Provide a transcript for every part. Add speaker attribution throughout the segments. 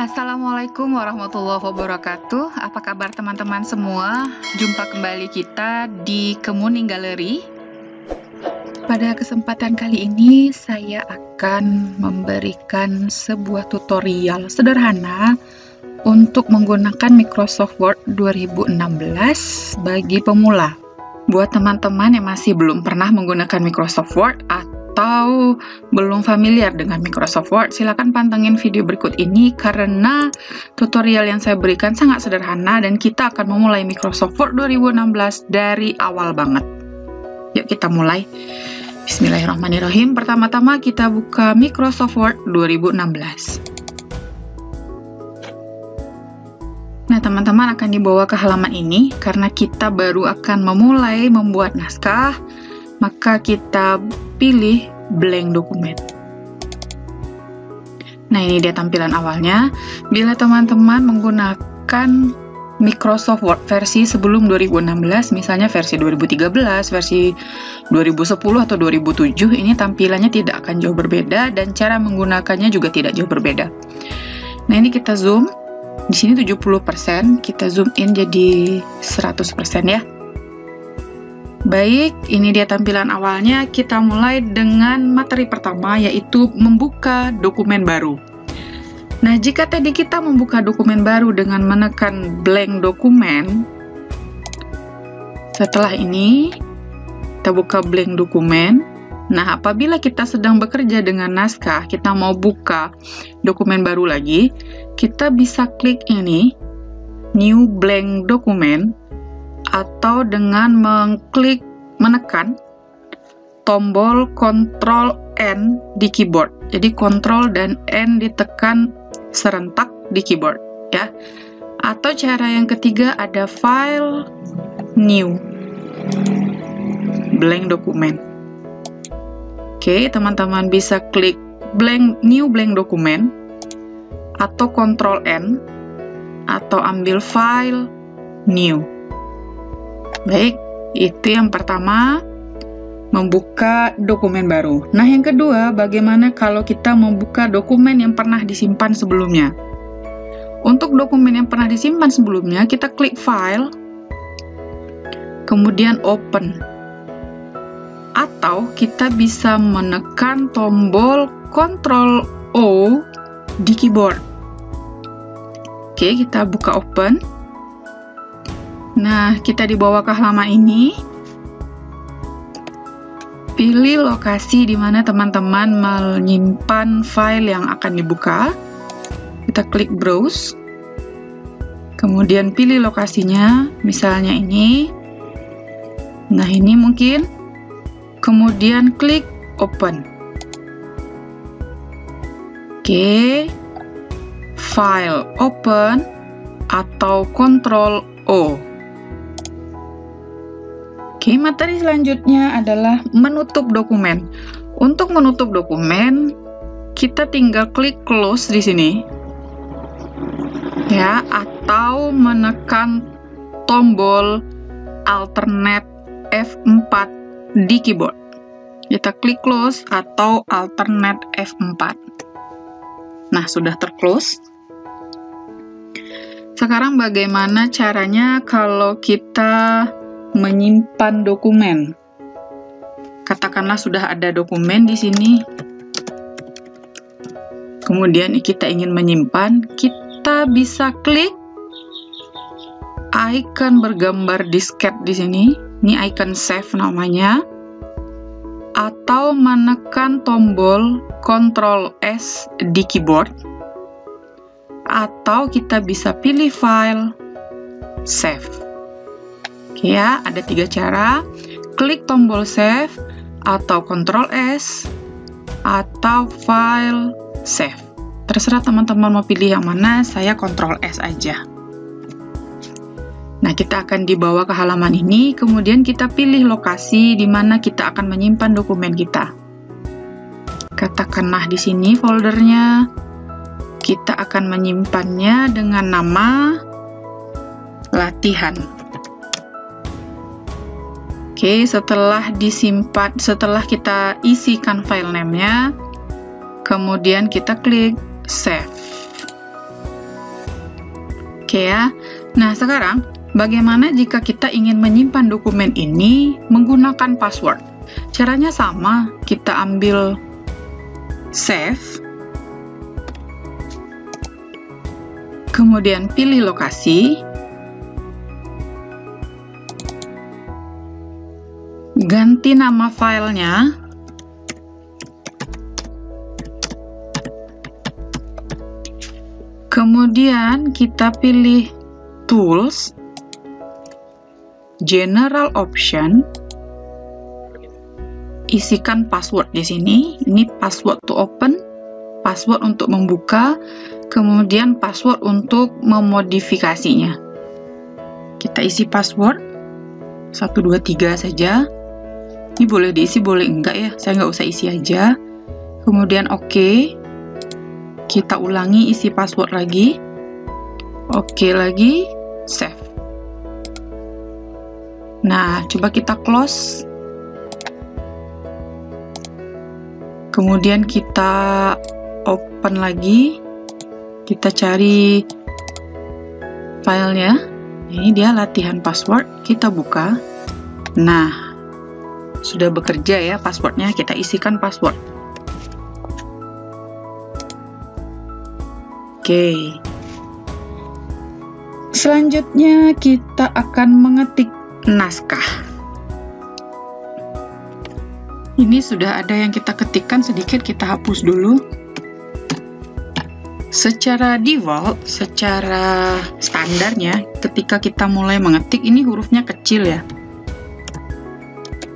Speaker 1: Assalamualaikum warahmatullahi wabarakatuh. Apa kabar teman-teman semua? Jumpa kembali kita di Kemuning Galeri. Pada kesempatan kali ini saya akan memberikan sebuah tutorial sederhana untuk menggunakan Microsoft Word 2016 bagi pemula. Buat teman-teman yang masih belum pernah menggunakan Microsoft Word atau belum familiar dengan Microsoft Word, silakan pantengin video berikut ini karena tutorial yang saya berikan sangat sederhana dan kita akan memulai Microsoft Word 2016 dari awal banget. Yuk kita mulai. Bismillahirrahmanirrahim. Pertama-tama kita buka Microsoft Word 2016. Nah, teman-teman akan dibawa ke halaman ini karena kita baru akan memulai membuat naskah, maka kita pilih blank dokumen. Nah, ini dia tampilan awalnya. Bila teman-teman menggunakan Microsoft Word versi sebelum 2016, misalnya versi 2013, versi 2010 atau 2007, ini tampilannya tidak akan jauh berbeda dan cara menggunakannya juga tidak jauh berbeda. Nah, ini kita zoom. Di sini 70%, kita zoom in jadi 100% ya. Baik, ini dia tampilan awalnya. Kita mulai dengan materi pertama, yaitu membuka dokumen baru. Nah, jika tadi kita membuka dokumen baru dengan menekan blank dokumen, setelah ini kita buka blank dokumen. Nah, apabila kita sedang bekerja dengan naskah, kita mau buka dokumen baru lagi, kita bisa klik ini, New Blank Document, atau dengan menekan tombol Ctrl N di keyboard. Jadi Ctrl dan N ditekan serentak di keyboard ya. Atau cara yang ketiga ada File, New Blank Document. Oke, teman-teman bisa klik New Blank Document atau Ctrl N atau ambil File, New. Baik, itu yang pertama, membuka dokumen baru. Nah, yang kedua, bagaimana kalau kita membuka dokumen yang pernah disimpan sebelumnya? Untuk dokumen yang pernah disimpan sebelumnya, kita klik File, kemudian Open. Atau kita bisa menekan tombol Ctrl O di keyboard. Oke, kita buka Open. Nah, kita dibawa ke halaman ini. Pilih lokasi di mana teman-teman menyimpan file yang akan dibuka. Kita klik Browse. Kemudian pilih lokasinya, misalnya ini. Nah, ini mungkin. Kemudian klik Open. Oke. File Open atau Ctrl O. Oke, materi selanjutnya adalah menutup dokumen. Untuk menutup dokumen, kita tinggal klik Close di sini. Ya, atau menekan tombol Alternate F4 di keyboard. Kita klik Close atau Alternate F4. Nah, sudah terclose. Sekarang bagaimana caranya kalau kita menyimpan dokumen? Katakanlah sudah ada dokumen di sini. Kemudian kita ingin menyimpan, kita bisa klik icon bergambar disket di sini. Ini icon save namanya. Atau menekan tombol Ctrl S di keyboard. Atau kita bisa pilih File, Save. Oke ya, ada 3 cara. Klik tombol Save, atau Ctrl S, atau File, Save. Terserah teman-teman mau pilih yang mana, saya Ctrl S aja. Nah, kita akan dibawa ke halaman ini, kemudian kita pilih lokasi di mana kita akan menyimpan dokumen kita. Katakanlah di sini foldernya, kita akan menyimpannya dengan nama latihan. Oke, setelah disimpan, setelah kita isikan file name-nya, kemudian kita klik Save. Oke ya. Nah, sekarang bagaimana jika kita ingin menyimpan dokumen ini menggunakan password? Caranya sama, kita ambil save, kemudian pilih lokasi, ganti nama filenya, kemudian kita pilih Tools, General Option, isikan password di sini. Ini password to open, password untuk membuka, kemudian password untuk memodifikasinya. Kita isi password 123 saja. Ini boleh diisi, boleh enggak ya, saya nggak usah isi aja. Kemudian oke. Kita ulangi isi password lagi. Oke lagi, save. Nah, coba kita close. Kemudian kita open lagi. Kita cari filenya. Ini dia latihan password. Kita buka. Nah, sudah bekerja ya passwordnya. Kita isikan password. Oke. Selanjutnya kita akan mengetik naskah. Ini sudah ada yang kita ketikkan, sedikit kita hapus dulu. Secara default, secara standarnya, ketika kita mulai mengetik ini hurufnya kecil ya.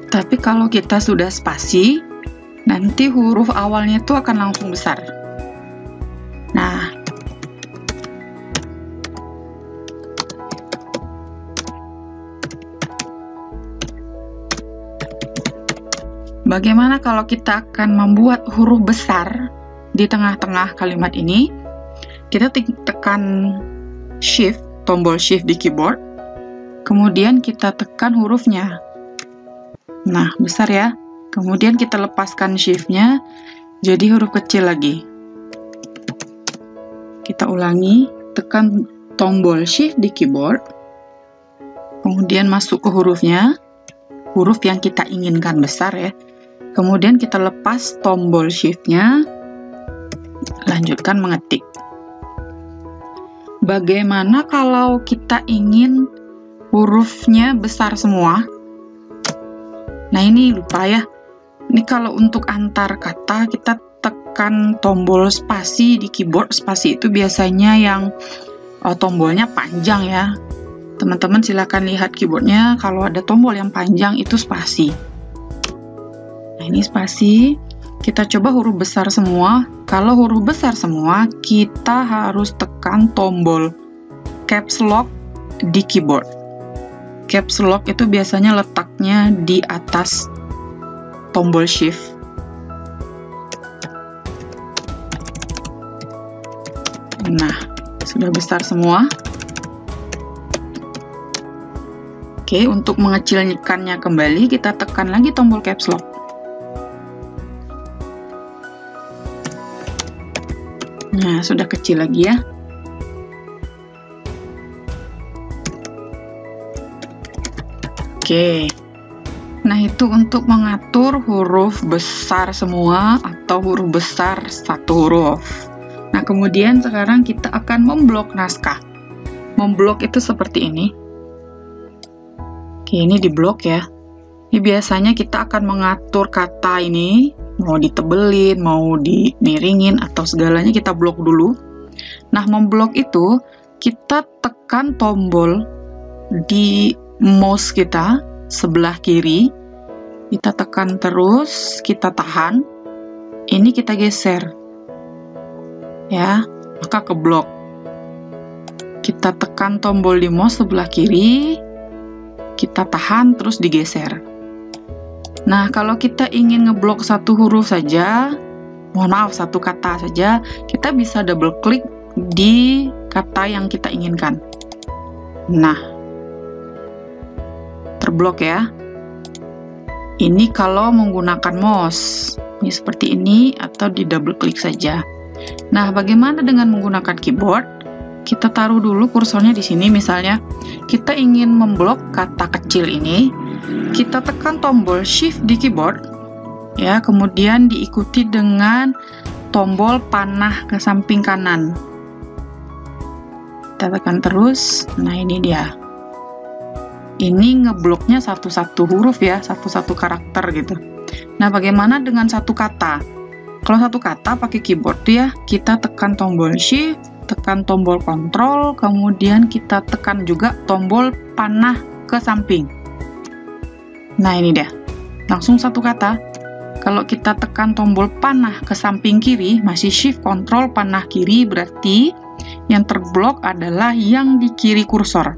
Speaker 1: Tapi kalau kita sudah spasi, nanti huruf awalnya itu akan langsung besar. Nah, bagaimana kalau kita akan membuat huruf besar di tengah-tengah kalimat ini? Kita tekan Shift, tombol Shift di keyboard, kemudian kita tekan hurufnya. Nah, besar ya. Kemudian kita lepaskan Shift-nya, jadi huruf kecil lagi. Kita ulangi, tekan tombol Shift di keyboard, kemudian masuk ke hurufnya, huruf yang kita inginkan besar ya. Kemudian kita lepas tombol Shift-nya, lanjutkan mengetik. Bagaimana kalau kita ingin hurufnya besar semua? Nah, ini lupa ya. Ini kalau untuk antar kata, kita tekan tombol spasi di keyboard. Spasi itu biasanya yang tombolnya panjang ya. Teman-teman silakan lihat keyboardnya, kalau ada tombol yang panjang itu spasi. Nah, ini spasi. Kita coba huruf besar semua. Kalau huruf besar semua, kita harus tekan tombol caps lock di keyboard. Caps lock itu biasanya letaknya di atas tombol shift. Nah, sudah besar semua. Oke, untuk mengecilkannya kembali, kita tekan lagi tombol caps lock. Nah, sudah kecil lagi ya. Oke. Nah, itu untuk mengatur huruf besar semua atau huruf besar satu huruf. Nah, kemudian sekarang kita akan memblok naskah. Memblok itu seperti ini. Oke, ini diblok ya. Ini biasanya kita akan mengatur kata ini, mau ditebelin, mau dimiringin, atau segalanya kita blok dulu. Nah, memblok itu kita tekan tombol di mouse kita sebelah kiri, kita tekan terus, kita tahan, ini kita geser ya, maka keblok. Kita tekan tombol di mouse sebelah kiri, kita tahan terus digeser. Nah, kalau kita ingin ngeblok satu huruf saja, mohon maaf, satu kata saja, kita bisa double klik di kata yang kita inginkan. Nah, terblok ya. Ini kalau menggunakan mouse. Ini seperti ini, atau di double klik saja. Nah, bagaimana dengan menggunakan keyboard? kita taruh dulu kursornya di sini. Misalnya kita ingin memblok kata kecil ini, kita tekan tombol Shift di keyboard, ya, kemudian diikuti dengan tombol panah ke samping kanan. Kita tekan terus. Nah, ini dia. Ini ngebloknya satu-satu huruf ya, satu-satu karakter gitu. Nah, bagaimana dengan satu kata? Kalau satu kata pakai keyboard ya, kita tekan tombol Shift, tekan tombol Control, kemudian kita tekan juga tombol panah ke samping. Nah, ini dia. Langsung satu kata. Kalau kita tekan tombol panah ke samping kiri, masih Shift Control panah kiri, berarti yang terblok adalah yang di kiri kursor.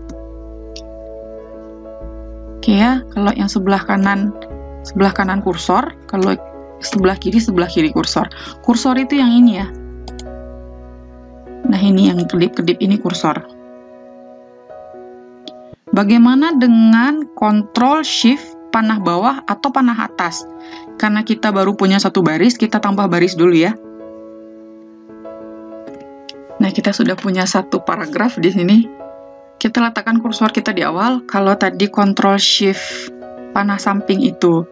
Speaker 1: Oke ya, kalau yang sebelah kanan kursor, kalau sebelah kiri kursor. Kursor itu yang ini ya. Nah, ini yang kedip-kedip ini kursor. Bagaimana dengan Ctrl Shift panah bawah atau panah atas? Karena kita baru punya satu baris, kita tambah baris dulu ya. Nah, kita sudah punya satu paragraf di sini. Kita letakkan kursor kita di awal. Kalau tadi Ctrl Shift panah samping itu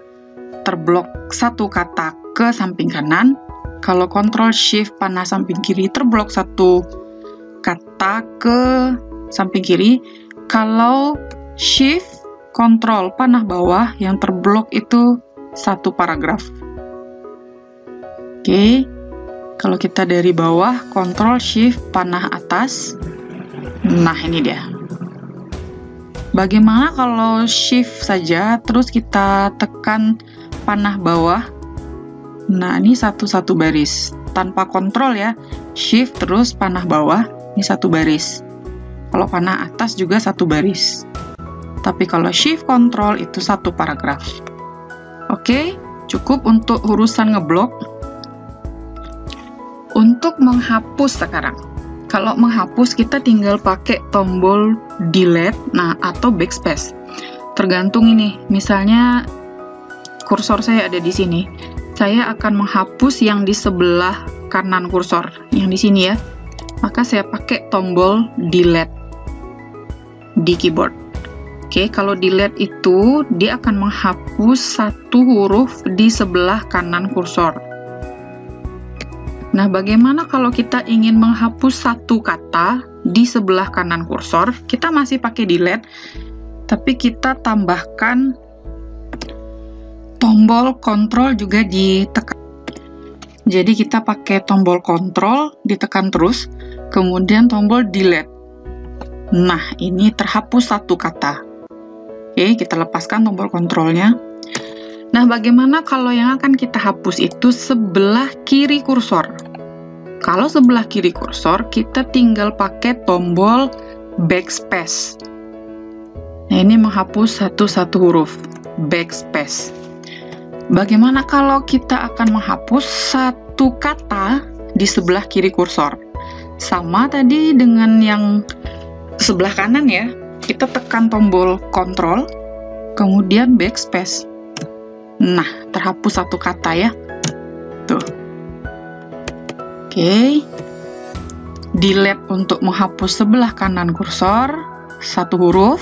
Speaker 1: terblok satu kata ke samping kanan, kalau Ctrl Shift panah samping kiri terblok satu kata ke samping kiri, kalau Shift Ctrl panah bawah yang terblok itu satu paragraf. Oke, kalau kita dari bawah Ctrl Shift panah atas, nah ini dia. Bagaimana kalau Shift saja terus kita tekan panah bawah? Nah, ini satu-satu baris tanpa kontrol ya. Shift terus panah bawah, ini satu baris. Kalau panah atas juga satu baris. Tapi kalau Shift Control itu satu paragraf. Oke, cukup untuk urusan ngeblok. Untuk menghapus sekarang. Kalau menghapus kita tinggal pakai tombol delete, nah, atau backspace. Tergantung ini. Misalnya kursor saya ada di sini. Saya akan menghapus yang di sebelah kanan kursor, yang di sini ya. Maka saya pakai tombol delete di keyboard. Oke, kalau delete itu dia akan menghapus satu huruf di sebelah kanan kursor. Nah, bagaimana kalau kita ingin menghapus satu kata di sebelah kanan kursor? Kita masih pakai delete, tapi kita tambahkan tombol Ctrl juga ditekan. Jadi kita pakai tombol Ctrl, ditekan terus, kemudian tombol delete. Nah, ini terhapus satu kata. Oke, kita lepaskan tombol kontrolnya. Nah, bagaimana kalau yang akan kita hapus itu sebelah kiri kursor? Kalau sebelah kiri kursor, kita tinggal pakai tombol backspace. Nah, ini menghapus satu-satu huruf, backspace. Bagaimana kalau kita akan menghapus satu kata di sebelah kiri kursor? Sama tadi dengan yang sebelah kanan ya. Kita tekan tombol Ctrl, kemudian backspace. Nah, terhapus satu kata ya. Tuh. Oke. Delete untuk menghapus sebelah kanan kursor, satu huruf.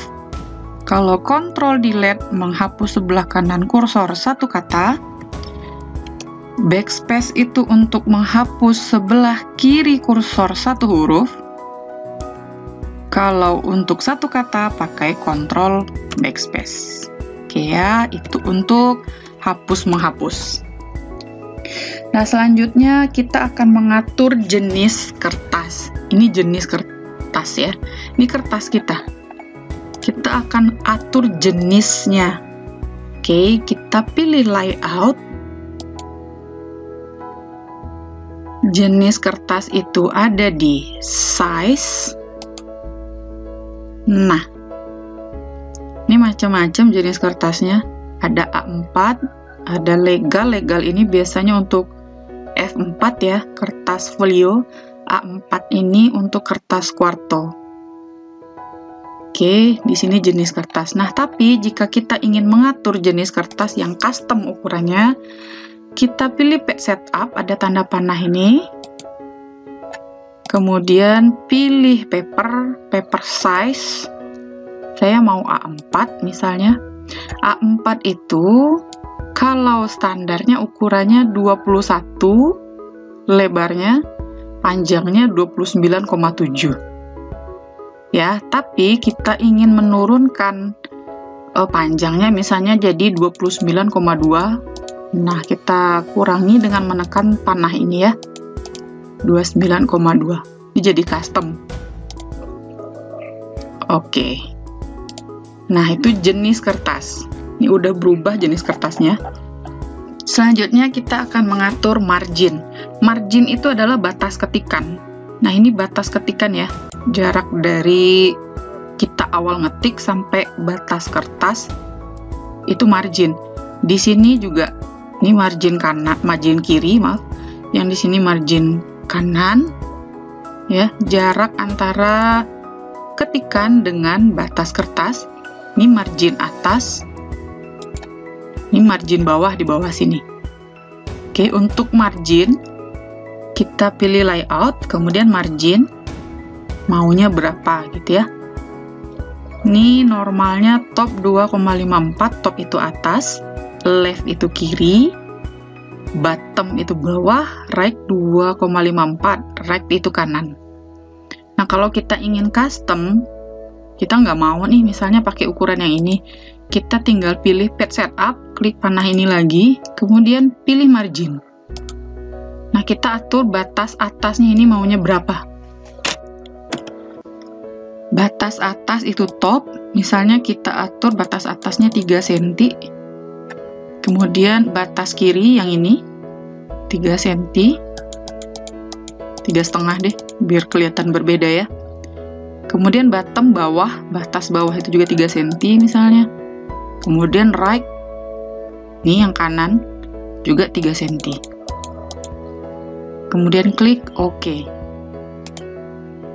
Speaker 1: Kalau Ctrl Delete menghapus sebelah kanan kursor satu kata. Backspace itu untuk menghapus sebelah kiri kursor satu huruf. Kalau untuk satu kata pakai Ctrl backspace. Oke ya, itu untuk hapus-menghapus. Nah, selanjutnya kita akan mengatur jenis kertas. Ini jenis kertas ya. Ini kertas kita. Kita akan atur jenisnya. Oke, kita pilih layout. Jenis kertas itu ada di size. Nah, ini macam-macam jenis kertasnya. Ada A4, ada legal. Legal ini biasanya untuk F4 ya, kertas folio. A4 ini untuk kertas kuarto. Oke, di sini jenis kertas. Nah, tapi jika kita ingin mengatur jenis kertas yang custom ukurannya, kita pilih Page Setup, ada tanda panah ini. kemudian pilih paper size. Saya mau A4 misalnya. A4 itu kalau standarnya ukurannya 21, lebarnya, panjangnya 29,7. Ya, tapi kita ingin menurunkan panjangnya misalnya jadi 29,2. Nah, kita kurangi dengan menekan panah ini ya. 29,2. Ini jadi custom. Oke. Nah, itu jenis kertas. Ini udah berubah jenis kertasnya. Selanjutnya kita akan mengatur margin. Margin itu adalah batas ketikan. Nah, ini batas ketikan ya. Jarak dari kita awal ngetik sampai batas kertas itu margin. Di sini juga ini margin kanan, margin kiri, maaf. Yang di sini margin kanan. Ya, jarak antara ketikan dengan batas kertas. Ini margin atas. Ini margin bawah di bawah sini. Oke, untuk margin kita pilih layout, kemudian margin maunya berapa gitu ya. Ini normalnya top 2,54, top itu atas, left itu kiri, bottom itu bawah, right 2,54, right itu kanan. Nah, kalau kita ingin custom, kita nggak mau nih misalnya pakai ukuran yang ini, kita tinggal pilih page setup, klik panah ini lagi, kemudian pilih margin. Nah, kita atur batas atasnya ini maunya berapa. Batas atas itu top, misalnya kita atur batas atasnya 3 cm. Kemudian batas kiri yang ini 3 cm. 3,5 deh, biar kelihatan berbeda ya. Kemudian bottom bawah, batas bawah itu juga 3 cm misalnya. Kemudian right, ini yang kanan, juga 3 cm. Kemudian klik OK.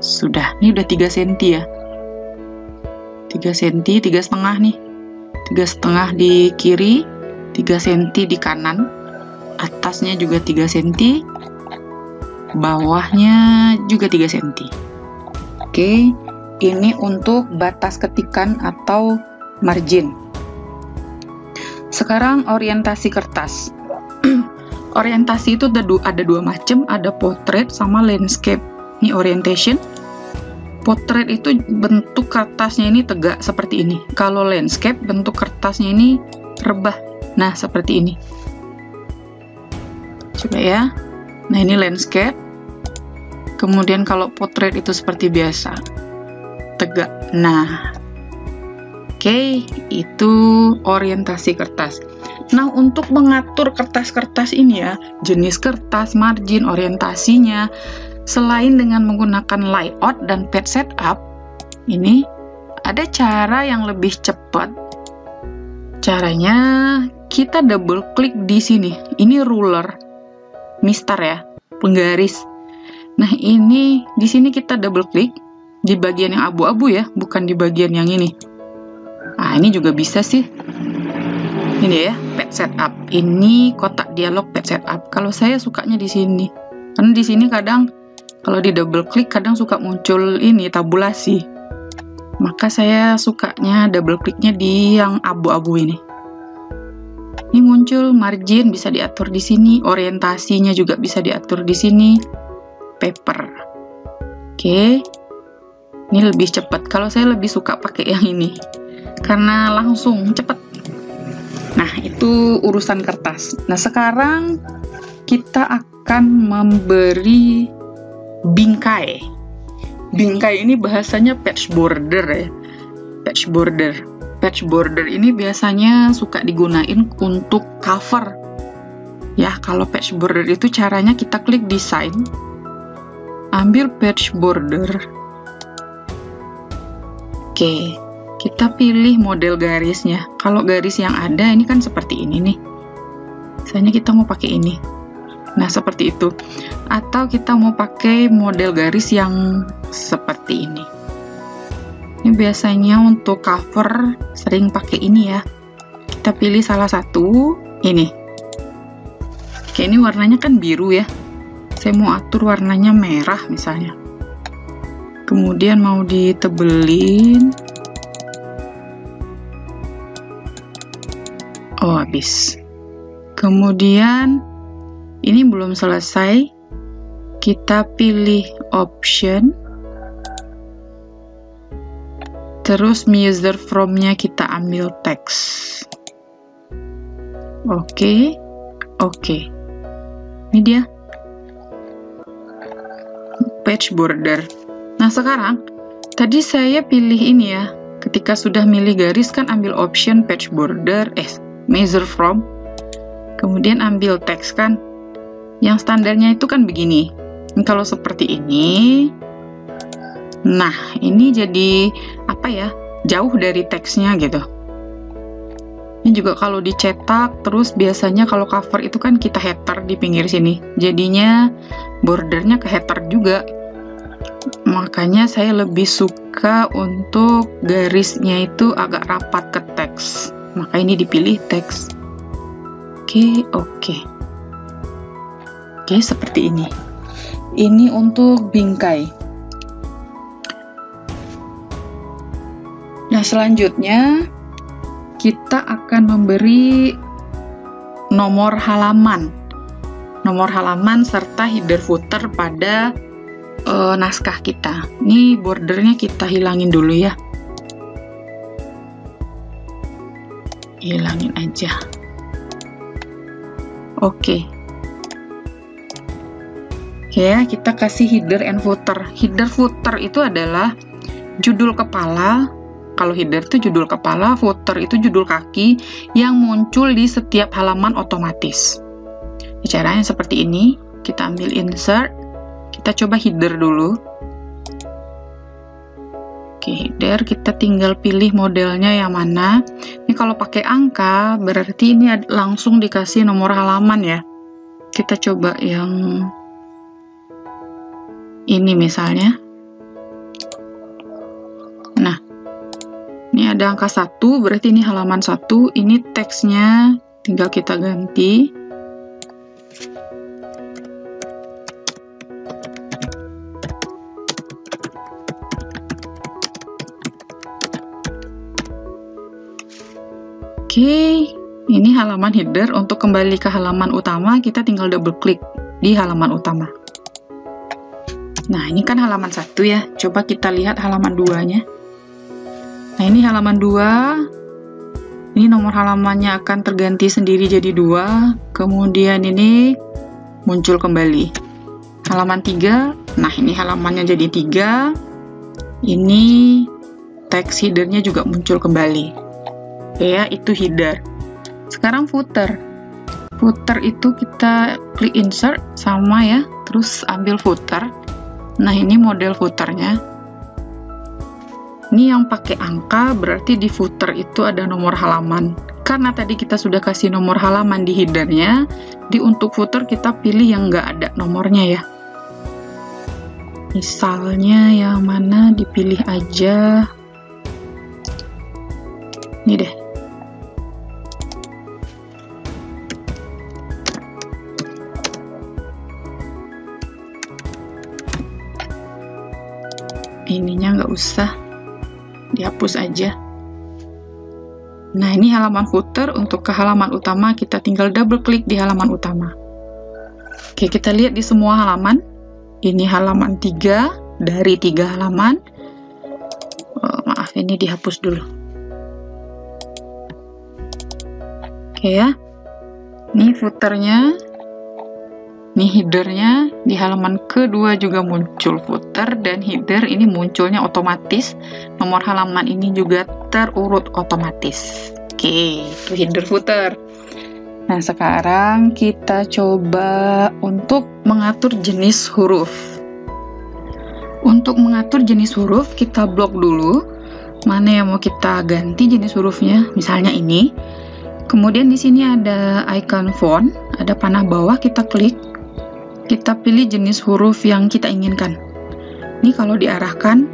Speaker 1: Sudah, ini udah 3 cm ya. 3 cm, 3,5 nih. 3,5 di kiri, 3 cm di kanan. Atasnya juga 3 cm. Bawahnya juga 3 cm. Oke, ini untuk batas ketikan atau margin. Sekarang orientasi kertas. Orientasi itu ada dua macam, ada portrait sama landscape. Ini orientation. Portrait itu bentuk kertasnya ini tegak seperti ini. Kalau landscape bentuk kertasnya ini rebah. Nah, seperti ini. Coba ya. Nah, ini landscape. Kemudian kalau portrait itu seperti biasa, tegak. Nah, oke, itu orientasi kertas. Nah, untuk mengatur kertas-kertas ini ya, jenis kertas, margin, orientasinya, selain dengan menggunakan layout dan page setup, ini ada cara yang lebih cepat. Caranya kita double klik di sini. Ini ruler, mistar ya, penggaris. Nah, ini di sini kita double klik di bagian yang abu-abu ya, bukan di bagian yang ini. Nah, ini juga bisa sih. Ini ya, page setup. Ini kotak dialog page setup. Kalau saya sukanya di sini. Karena di sini kadang kalau di double klik kadang suka muncul ini tabulasi. Maka saya sukanya double kliknya di yang abu-abu ini. Ini muncul margin bisa diatur di sini, orientasinya juga bisa diatur di sini. Paper. Oke. Ini lebih cepat. Kalau saya lebih suka pakai yang ini. Karena langsung cepat. Nah, itu urusan kertas. Nah, sekarang kita akan memberi bingkai. Bingkai ini bahasanya patch border ya. Patch border. Patch border ini biasanya suka digunain untuk cover. Ya, kalau patch border itu caranya kita klik design. Ambil patch border. Oke, kita pilih model garisnya. Kalau garis yang ada ini kan seperti ini nih. Misalnya kita mau pakai ini. Nah, seperti itu. Atau kita mau pakai model garis yang seperti ini. Ini biasanya untuk cover sering pakai ini ya. Kita pilih salah satu, ini. Oke, ini warnanya kan biru ya. Saya mau atur warnanya merah misalnya. kemudian mau ditebelin. Oh, habis. Kemudian ini belum selesai, kita pilih option, terus user from-nya kita ambil teks. Oke. Ini dia page border. Nah, sekarang tadi saya pilih ini ya. Ketika sudah milih garis kan ambil option page border, measure from, kemudian ambil teks kan. Yang standarnya itu kan begini. Kalau seperti ini, nah ini jadi apa ya? Jauh dari teksnya gitu. Ini juga kalau dicetak, terus biasanya kalau cover itu kan kita header di pinggir sini. Jadinya bordernya ke header juga. Makanya saya lebih suka untuk garisnya itu agak rapat ke teks. Maka ini dipilih teks. Oke, seperti ini. Ini untuk bingkai. Nah, selanjutnya kita akan memberi nomor halaman serta header footer pada naskah kita. Ini bordernya kita hilangin dulu ya. Hilangin aja. Oke ya, kita kasih header and footer. Header footer itu adalah judul kepala. Kalau header itu judul kepala, footer itu judul kaki yang muncul di setiap halaman otomatis. Caranya seperti ini. Kita ambil insert, kita coba header dulu. Oke, header, kita tinggal pilih modelnya yang mana. Ini kalau pakai angka, berarti ini langsung dikasih nomor halaman ya. Kita coba yang ini misalnya. Nah, ini ada angka 1, berarti ini halaman 1. Ini teksnya tinggal kita ganti. Oke, ini halaman header. Untuk kembali ke halaman utama, kita tinggal double klik di halaman utama. Nah, ini kan halaman 1 ya. Coba kita lihat halaman 2-nya. Nah, ini halaman 2. Ini nomor halamannya akan terganti sendiri jadi 2. Kemudian ini muncul kembali. Halaman 3. Nah, ini halamannya jadi 3. Ini teks headernya juga muncul kembali. Ya, itu header. Sekarang footer. Footer itu kita klik insert sama ya, terus ambil footer. Nah, ini model footernya. Ini yang pakai angka, berarti di footer itu ada nomor halaman. Karena tadi kita sudah kasih nomor halaman di headernya, untuk footer kita pilih yang nggak ada nomornya ya. Misalnya yang mana dipilih aja. Ini deh. Ininya nggak usah, dihapus aja. Nah, ini halaman footer. Untuk ke halaman utama kita tinggal double klik di halaman utama. Oke, kita lihat di semua halaman. Ini halaman 3 dari 3 halaman. Maaf, ini dihapus dulu. Oke ya, ini footernya. Ini headernya, di halaman kedua juga muncul footer dan header ini munculnya otomatis. Nomor halaman ini juga terurut otomatis. Oke, itu header footer. Nah, sekarang kita coba untuk mengatur jenis huruf. Untuk mengatur jenis huruf, kita blok dulu. Mana yang mau kita ganti jenis hurufnya, misalnya ini. Kemudian di sini ada icon font, ada panah bawah, kita klik. Kita pilih jenis huruf yang kita inginkan. Ini kalau diarahkan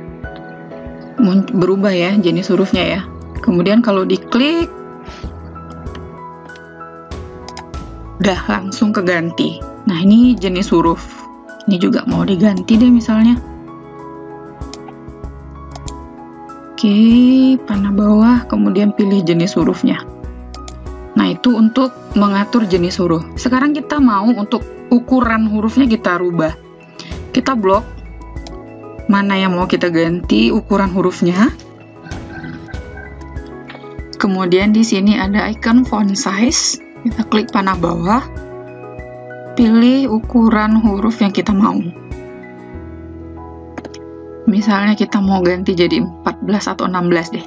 Speaker 1: berubah ya jenis hurufnya ya. Kemudian kalau diklik, udah langsung keganti. Nah, ini jenis huruf. Ini juga mau diganti deh misalnya. Oke, panah bawah, kemudian pilih jenis hurufnya. Nah, itu untuk mengatur jenis huruf. Sekarang kita mau untuk ukuran hurufnya kita rubah. Kita blok. Mana yang mau kita ganti ukuran hurufnya. Kemudian di sini ada icon font size. Kita klik panah bawah. Pilih ukuran huruf yang kita mau. Misalnya kita mau ganti jadi 14 atau 16 deh.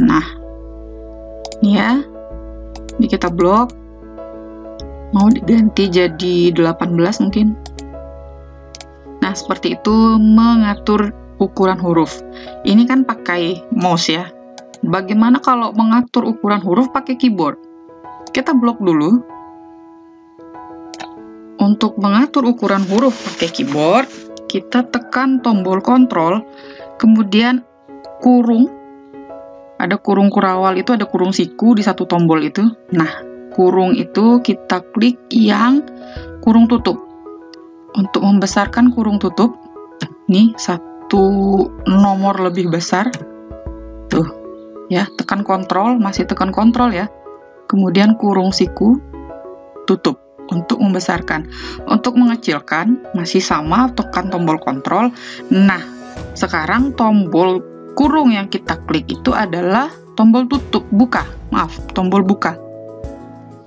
Speaker 1: Nah, ini ya. Ini kita blok. Mau diganti jadi 18 mungkin. Nah, seperti itu mengatur ukuran huruf. Ini kan pakai mouse ya. Bagaimana kalau mengatur ukuran huruf pakai keyboard? Kita blok dulu. Untuk mengatur ukuran huruf pakai keyboard, kita tekan tombol kontrol, kemudian kurung, ada kurung kurawal itu, ada kurung siku di satu tombol itu. Nah, kurung itu kita klik yang kurung tutup. Untuk membesarkan kurung tutup, nih satu nomor lebih besar, tuh ya, tekan kontrol, masih tekan kontrol ya, kemudian kurung siku, tutup. Untuk membesarkan, untuk mengecilkan masih sama, tekan tombol kontrol. Nah, sekarang tombol kurung yang kita klik itu adalah tombol tutup, buka, maaf, tombol buka.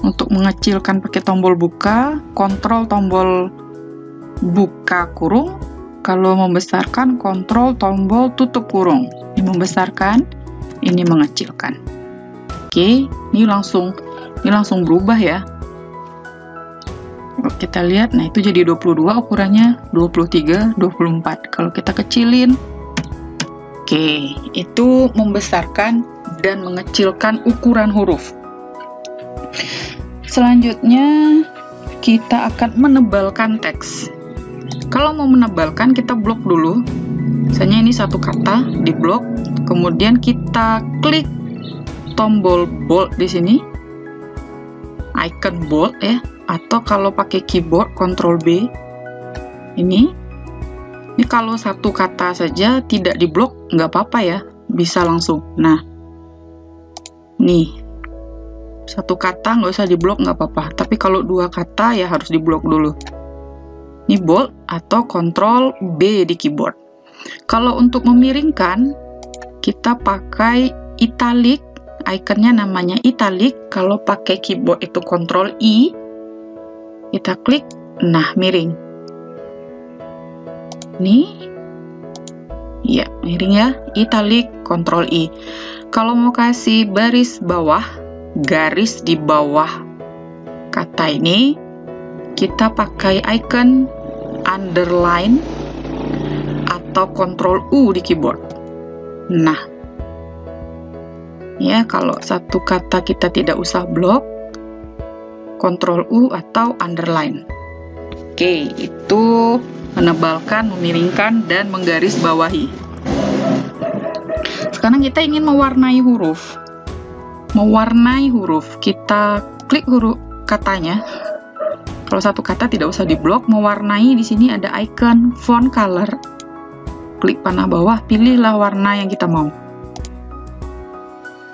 Speaker 1: Untuk mengecilkan pakai tombol buka, kontrol tombol buka kurung. Kalau membesarkan, kontrol tombol tutup kurung. Ini membesarkan, ini mengecilkan. Oke, ini langsung berubah ya. Kalau kita lihat, nah itu jadi 22 ukurannya, 23, 24. Kalau kita kecilin, oke, itu membesarkan dan mengecilkan ukuran huruf. Selanjutnya, kita akan menebalkan teks. Kalau mau menebalkan, kita blok dulu. Misalnya ini satu kata, di blok. Kemudian kita klik tombol bold di sini. Icon bold ya. Atau kalau pakai keyboard, Ctrl B. Ini kalau satu kata saja tidak diblok, nggak apa-apa ya. Bisa langsung. Nah, nih. Satu kata nggak usah diblok, nggak apa-apa. Tapi kalau dua kata ya harus diblok dulu. Ini bold atau Ctrl B di keyboard. Kalau untuk memiringkan, kita pakai italic. Ikonnya namanya italic. Kalau pakai keyboard itu Ctrl I. Kita klik, nah miring. Nih. Ya, miring ya. Italic, Ctrl I. Kalau mau kasih baris bawah, garis di bawah kata ini, kita pakai icon underline atau Ctrl U di keyboard. Nah, ya kalau satu kata kita tidak usah blok, Ctrl U atau underline. Oke, itu menebalkan, memiringkan, dan menggaris bawahi. Sekarang kita ingin mewarnai huruf. Mewarnai huruf, kita klik huruf katanya. Kalau satu kata tidak usah diblok. Mewarnai di sini ada icon font color. Klik panah bawah, pilihlah warna yang kita mau.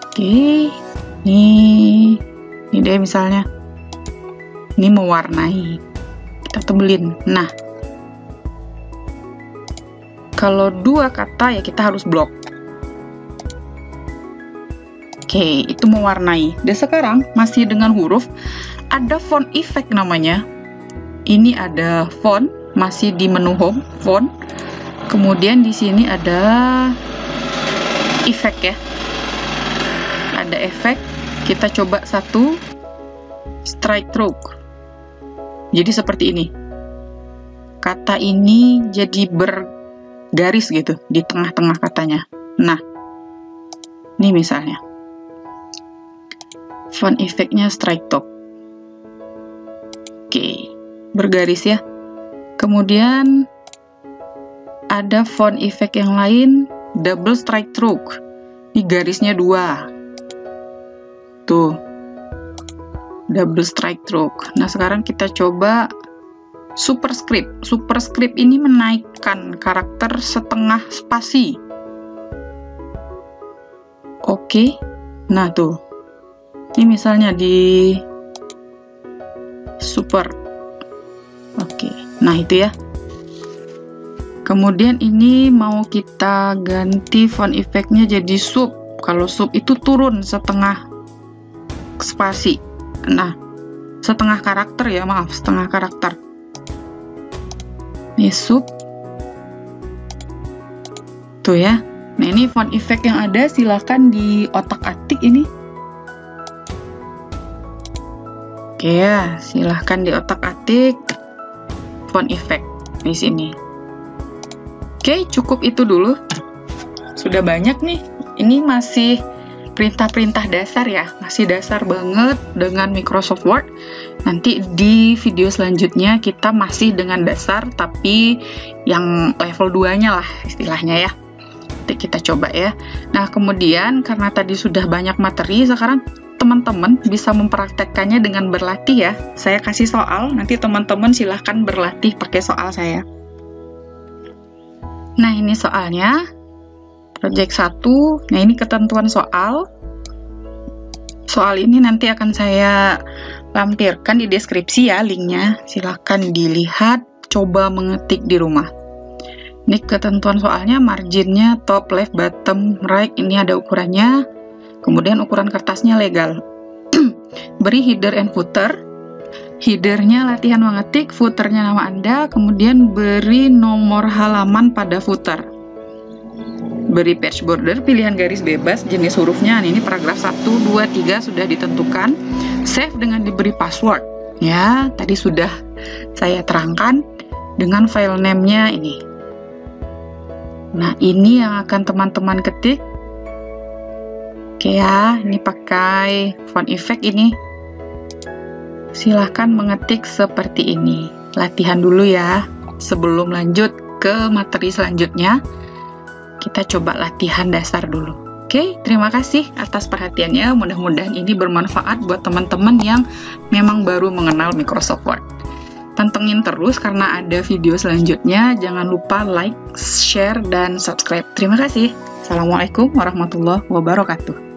Speaker 1: Oke, ini deh misalnya. Ini mewarnai. Kita tebelin. Nah, kalau dua kata ya kita harus blok. Oke, itu mewarnai. Dan sekarang masih dengan huruf, ada font effect namanya. Ini ada font, masih di menu home, font. Kemudian di sini ada efek ya. Ada efek. Kita coba satu, strike stroke. Jadi seperti ini. Kata ini jadi bergaris gitu di tengah-tengah katanya. Nah, ini misalnya. Font efeknya strike top. Oke, bergaris ya. Kemudian ada font efek yang lain, double strike stroke. Ini garisnya dua. Tuh. Double strike stroke. Nah, sekarang kita coba superscript. Superscript ini menaikkan karakter setengah spasi. Oke. Nah tuh, ini misalnya di super. Oke, nah itu ya. Kemudian ini mau kita ganti font effect-nya jadi sub. Kalau sub itu turun setengah spasi. Nah, setengah karakter ya, maaf, setengah karakter. Ini sub. Tuh ya. Nah, ini font effect yang ada, silahkan di otak-atik ini. Oke ya, silahkan di otak-atik font effect di sini. Oke, cukup itu dulu. Sudah banyak nih. Ini masih perintah-perintah dasar ya, masih dasar banget dengan Microsoft Word. Nanti di video selanjutnya kita masih dengan dasar, tapi yang level 2-nya lah istilahnya ya. Nanti kita coba ya. Nah, kemudian karena tadi sudah banyak materi, sekarang teman-teman bisa mempraktekkannya dengan berlatih ya. Saya kasih soal, nanti teman-teman silahkan berlatih pakai soal saya. Nah, ini soalnya. Project 1. Nah, ini ketentuan soal. Soal ini nanti akan saya lampirkan di deskripsi ya, linknya. Silahkan dilihat, coba mengetik di rumah. Ini ketentuan soalnya, marginnya top, left, bottom, right. Ini ada ukurannya. Kemudian ukuran kertasnya legal. Beri header and footer. Headernya latihan mengetik, footernya nama Anda, kemudian beri nomor halaman pada footer. Beri page border, pilihan garis bebas, jenis hurufnya. Nah, ini paragraf 1, 2, 3 sudah ditentukan. Save dengan diberi password. Ya, tadi sudah saya terangkan dengan file name-nya ini. Nah, ini yang akan teman-teman ketik. Oke ya, ini pakai font effect ini. Silahkan mengetik seperti ini. Latihan dulu ya, sebelum lanjut ke materi selanjutnya. Kita coba latihan dasar dulu. Oke, terima kasih atas perhatiannya. Mudah-mudahan ini bermanfaat buat teman-teman yang memang baru mengenal Microsoft Word. Pantengin terus karena ada video selanjutnya. Jangan lupa like, share, dan subscribe. Terima kasih. Assalamualaikum warahmatullahi wabarakatuh.